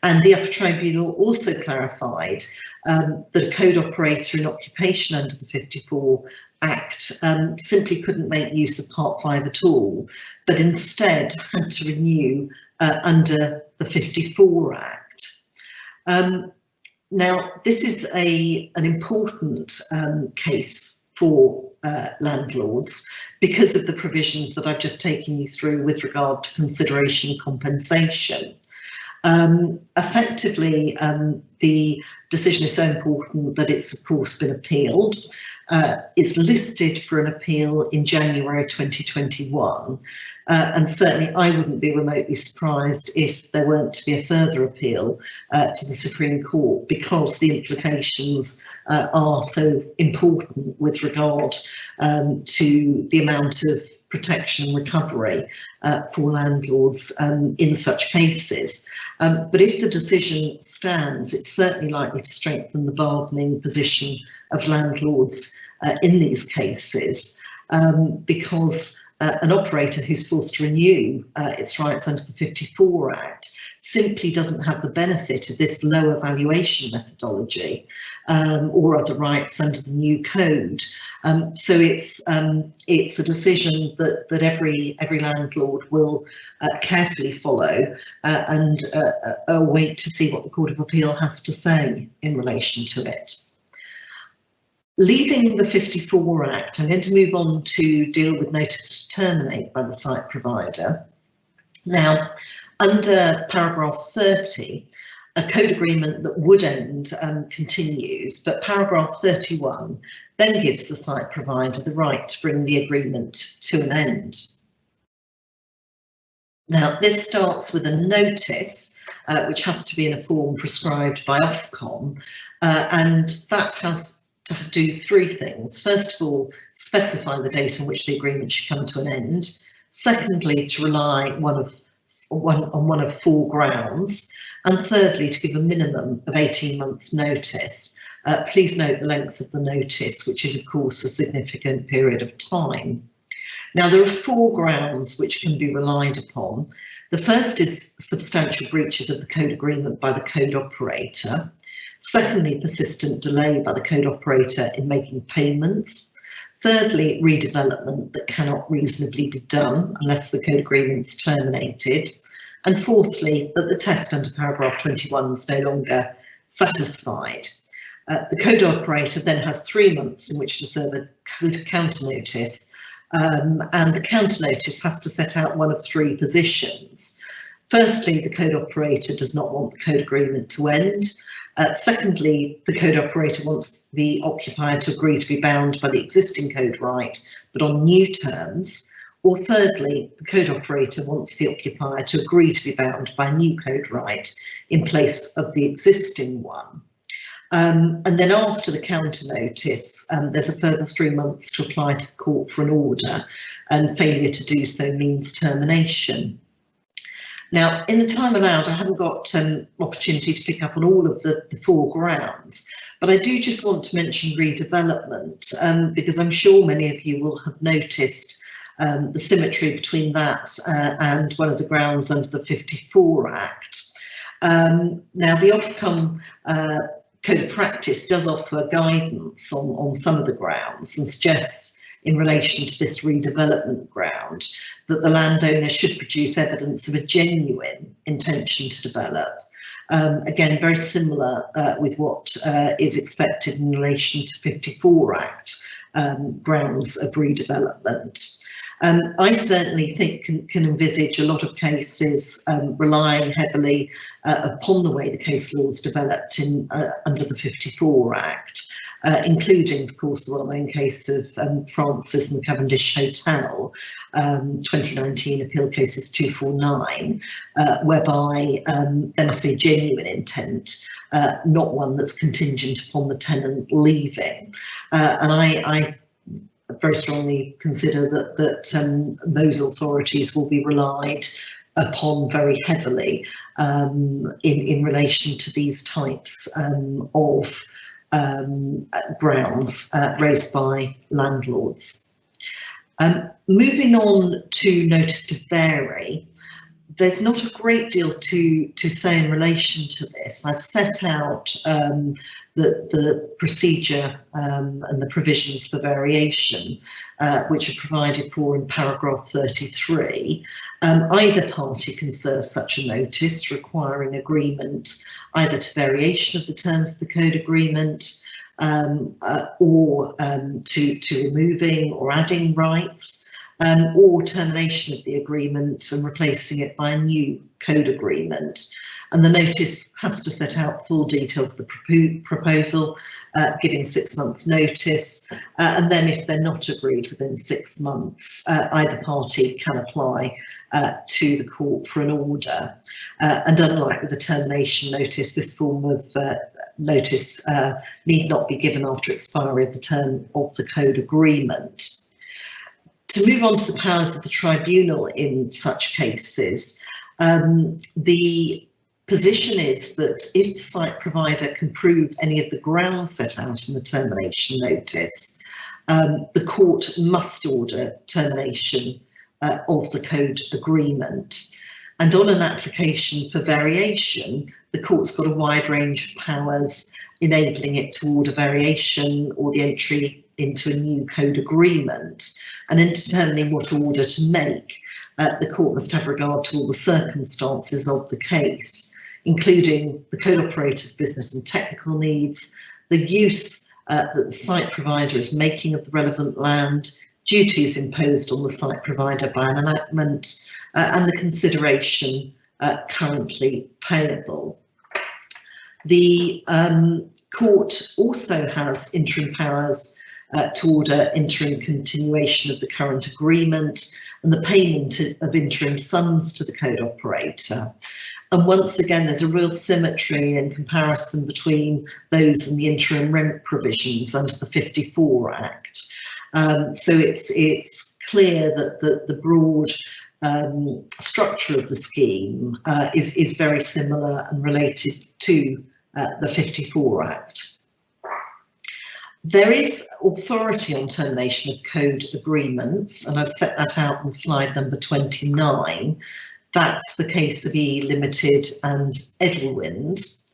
And the Upper Tribunal also clarified that a code operator in occupation under the 54 Act simply couldn't make use of Part 5 at all, but instead had to renew under the 54 Act. Now, this is an important case for landlords because of the provisions that I've just taken you through with regard to consideration and compensation. Effectively, the decision is so important that it's of course been appealed. It's listed for an appeal in January 2021, and certainly I wouldn't be remotely surprised if there weren't to be a further appeal to the Supreme Court, because the implications are so important with regard to the amount of protection and recovery for landlords in such cases. But if the decision stands, it's certainly likely to strengthen the bargaining position of landlords in these cases, because an operator who's forced to renew its rights under the 54 Act simply doesn't have the benefit of this lower valuation methodology or other rights under the new code. So it's a decision that every landlord will carefully follow and wait to see what the Court of Appeal has to say in relation to it. Leaving the 54 Act, I'm going to move on to deal with notice to terminate by the site provider. Now, under paragraph 30, a code agreement that would end continues, but paragraph 31 then gives the site provider the right to bring the agreement to an end. Now, this starts with a notice, which has to be in a form prescribed by Ofcom, and that has to do three things. First of all, specify the date on which the agreement should come to an end. Secondly, to rely on one of four grounds. And thirdly, to give a minimum of 18 months notice. Please note the length of the notice, which is of course a significant period of time. Now, there are four grounds which can be relied upon. The first is substantial breaches of the code agreement by the code operator. Secondly, persistent delay by the code operator in making payments. Thirdly, redevelopment that cannot reasonably be done unless the code agreement's terminated. And fourthly, that the test under paragraph 21 is no longer satisfied. The code operator then has 3 months in which to serve a code counter notice, and the counter notice has to set out one of three positions. Firstly, the code operator does not want the code agreement to end. Secondly, the code operator wants the occupier to agree to be bound by the existing code right, but on new terms. Or thirdly, the code operator wants the occupier to agree to be bound by a new code right in place of the existing one. And then after the counter notice, there's a further 3 months to apply to the court for an order, and failure to do so means termination. Now, in the time allowed, I haven't got opportunity to pick up on all of the four grounds, but I do just want to mention redevelopment, because I'm sure many of you will have noticed the symmetry between that and one of the grounds under the 54 Act. Now, the Ofcom Code of Practice does offer guidance on some of the grounds and suggests, in relation to this redevelopment ground, that the landowner should produce evidence of a genuine intention to develop. Again, very similar with what is expected in relation to 54 Act grounds of redevelopment. I certainly think can envisage a lot of cases relying heavily upon the way the case law is developed under the 54 Act. Including, of course, the well-known case of Francis and the Cavendish Hotel, 2019 appeal cases 249, whereby there must be a genuine intent, not one that's contingent upon the tenant leaving. And I very strongly consider that those authorities will be relied upon very heavily in relation to these types of grounds raised by landlords. Moving on to notice to vary, there's not a great deal to say in relation to this. I've set out the procedure and the provisions for variation, which are provided for in paragraph 33. Either party can serve such a notice requiring agreement either to variation of the terms of the code agreement or to removing or adding rights, or termination of the agreement and replacing it by a new code agreement. And the notice has to set out full details of the proposal, giving 6 months notice, and then if they're not agreed within 6 months, either party can apply to the court for an order. And unlike with the termination notice, this form of notice need not be given after expiry of the term of the code agreement. To move on to the powers of the tribunal in such cases, the position is that if the site provider can prove any of the grounds set out in the termination notice, the court must order termination of the code agreement. And on an application for variation, the court's got a wide range of powers enabling it to order variation or the entry into a new code agreement. And in determining what order to make, the court must have regard to all the circumstances of the case, including the code operator's business and technical needs, the use that the site provider is making of the relevant land, duties imposed on the site provider by an enactment, and the consideration currently payable. The court also has interim powers to order interim continuation of the current agreement and the payment of interim sums to the code operator. And once again, there's a real symmetry and comparison between those and the interim rent provisions under the 54 Act. So it's clear that the broad structure of the scheme is very similar and related to the 54 Act. There is authority on termination of code agreements, and I've set that out on slide number 29. That's the case of E Limited and Edelwind.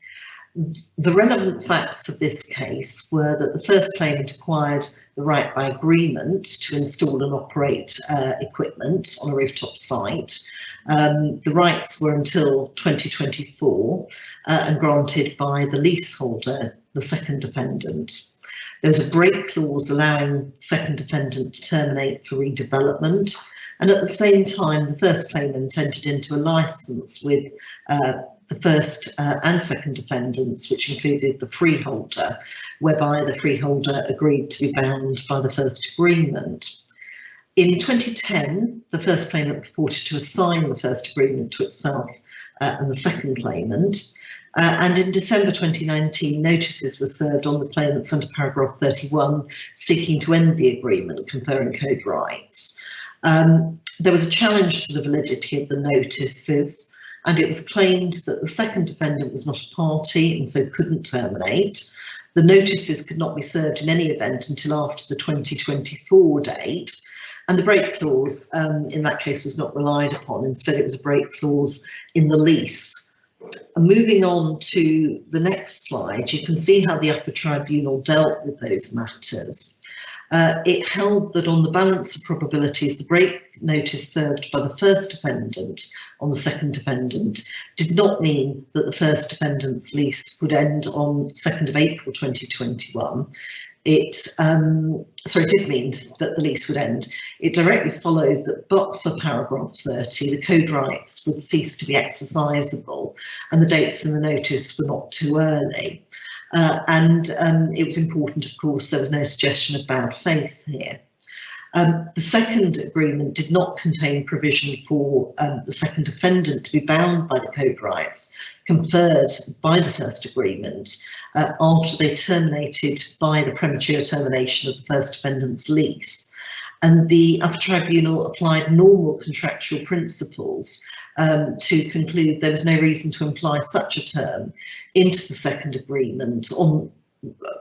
The relevant facts of this case were that the first claimant acquired the right by agreement to install and operate equipment on a rooftop site. The rights were until 2024 and granted by the leaseholder, the second defendant. There was a break clause allowing second defendant to terminate for redevelopment, and at the same time the first claimant entered into a licence with the first and second defendants, which included the freeholder, whereby the freeholder agreed to be bound by the first agreement. In 2010, the first claimant purported to assign the first agreement to itself and the second claimant. And in December 2019, notices were served on the claimants under paragraph 31, seeking to end the agreement, conferring code rights. There was a challenge to the validity of the notices, and it was claimed that the second defendant was not a party and so couldn't terminate. The notices could not be served in any event until after the 2024 date, and the break clause in that case was not relied upon. Instead, it was a break clause in the lease. And moving on to the next slide, you can see how the upper tribunal dealt with those matters. It held that on the balance of probabilities, the break notice served by the first defendant on the second defendant did not mean that the first defendant's lease would end on 2nd of April 2021. It did mean that the lease would end. It directly followed that but for paragraph 30, the code rights would cease to be exercisable and the dates in the notice were not too early. It was important, of course, there was no suggestion of bad faith here. The second agreement did not contain provision for the second defendant to be bound by the code rights conferred by the first agreement after they terminated by the premature termination of the first defendant's lease. And the upper tribunal applied normal contractual principles to conclude there was no reason to imply such a term into the second agreement on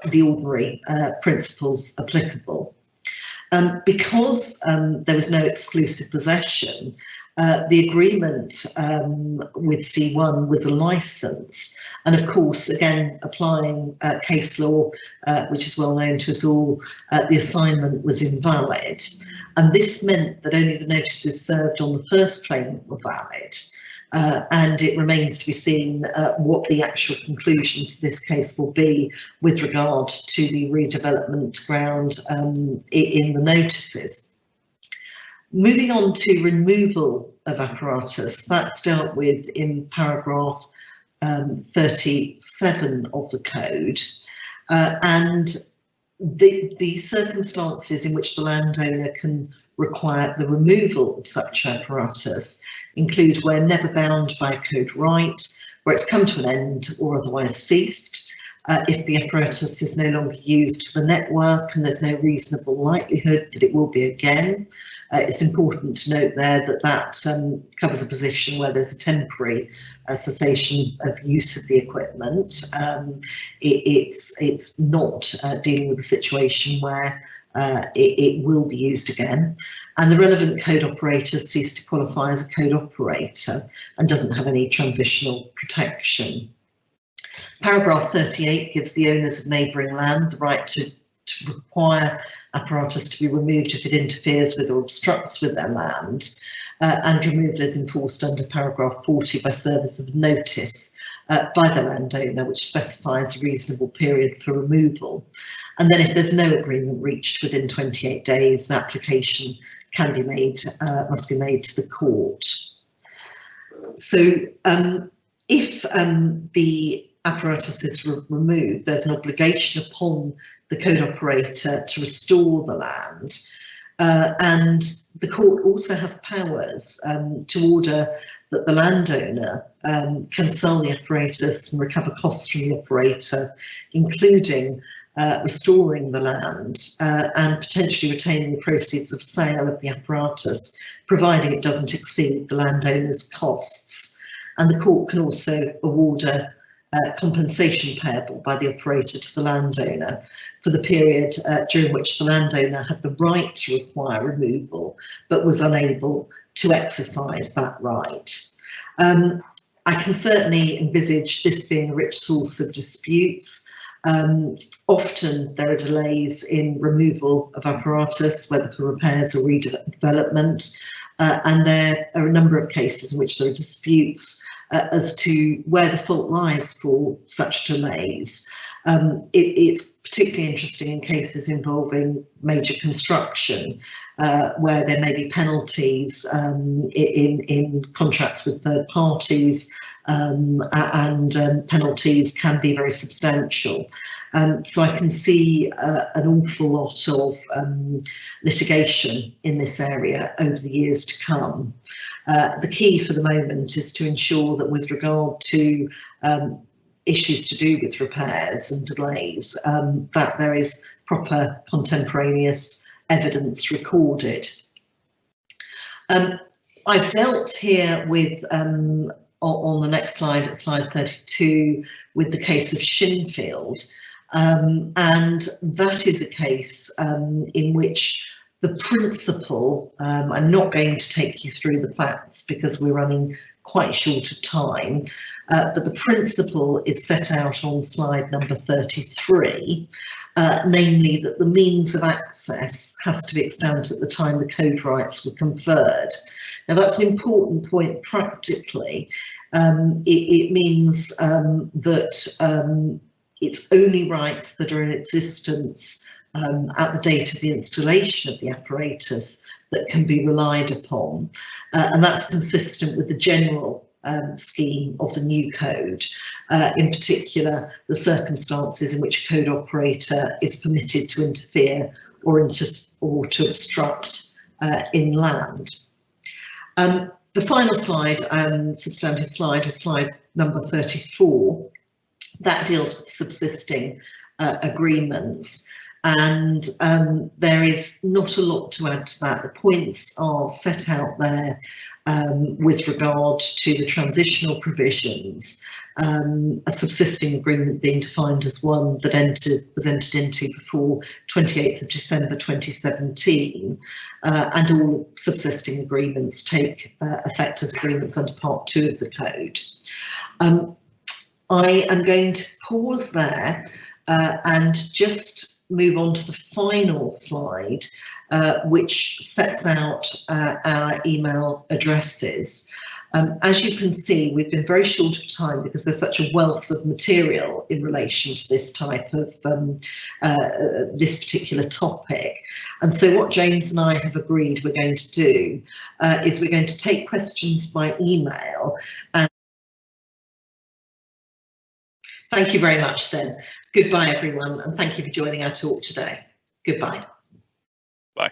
the ordinary principles applicable. Because there was no exclusive possession, the agreement with C1 was a licence, and of course, again, applying case law, which is well known to us all, the assignment was invalid. And this meant that only the notices served on the first claimant were valid. And it remains to be seen what the actual conclusion to this case will be with regard to the redevelopment ground in the notices. Moving on to removal of apparatus, that's dealt with in paragraph 37 of the code, and the circumstances in which the landowner can require the removal of such apparatus include where never bound by a code right, where it's come to an end or otherwise ceased, if the apparatus is no longer used for the network and there's no reasonable likelihood that it will be again. It's important to note there that that covers a position where there's a temporary cessation of use of the equipment. It's not dealing with a situation where it will be used again. And the relevant code operator ceased to qualify as a code operator and doesn't have any transitional protection. Paragraph 38 gives the owners of neighbouring land the right to require apparatus to be removed if it interferes with or obstructs with their land, and removal is enforced under paragraph 40 by service of notice by the landowner, which specifies a reasonable period for removal. And then if there's no agreement reached within 28 days, an application can be made, must be made to the court. So if the apparatus is removed, there's an obligation upon the code operator to restore the land, and the court also has powers to order that the landowner can sell the apparatus and recover costs from the operator, including restoring the land and potentially retaining the proceeds of sale of the apparatus, providing it doesn't exceed the landowner's costs. And the court can also award a compensation payable by the operator to the landowner for the period during which the landowner had the right to require removal but was unable to exercise that right. I can certainly envisage this being a rich source of disputes. Often there are delays in removal of apparatus, whether for repairs or redevelopment, and there are a number of cases in which there are disputes as to where the fault lies for such delays. It's particularly interesting in cases involving major construction, where there may be penalties in contracts with third parties, and penalties can be very substantial. So I can see an awful lot of litigation in this area over the years to come. The key for the moment is to ensure that with regard to issues to do with repairs and delays, that there is proper contemporaneous evidence recorded. I've dealt here with, on the next slide, at slide 32, with the case of Shinfield, and that is a case in which the principle, I'm not going to take you through the facts because we're running quite short of time, but the principle is set out on slide number 33, namely that the means of access has to be extant at the time the code rights were conferred. Now that's an important point practically. It means that it's only rights that are in existence at the date of the installation of the apparatus that can be relied upon, and that's consistent with the general scheme of the new code, in particular the circumstances in which a code operator is permitted to interfere or to obstruct in land. The final slide, substantive slide, is slide number 34. That deals with subsisting agreements. and there is not a lot to add to that. The points are set out there with regard to the transitional provisions, a subsisting agreement being defined as one that was entered into before 28th of December 2017, and all subsisting agreements take effect as agreements under Part 2 of the Code. I am going to pause there and just move on to the final slide, which sets out our email addresses. As you can see, we've been very short of time because there's such a wealth of material in relation to this type of this particular topic. And so what James and I have agreed we're going to do is we're going to take questions by email. And thank you very much then. Goodbye everyone, and thank you for joining our talk today. Goodbye. Bye.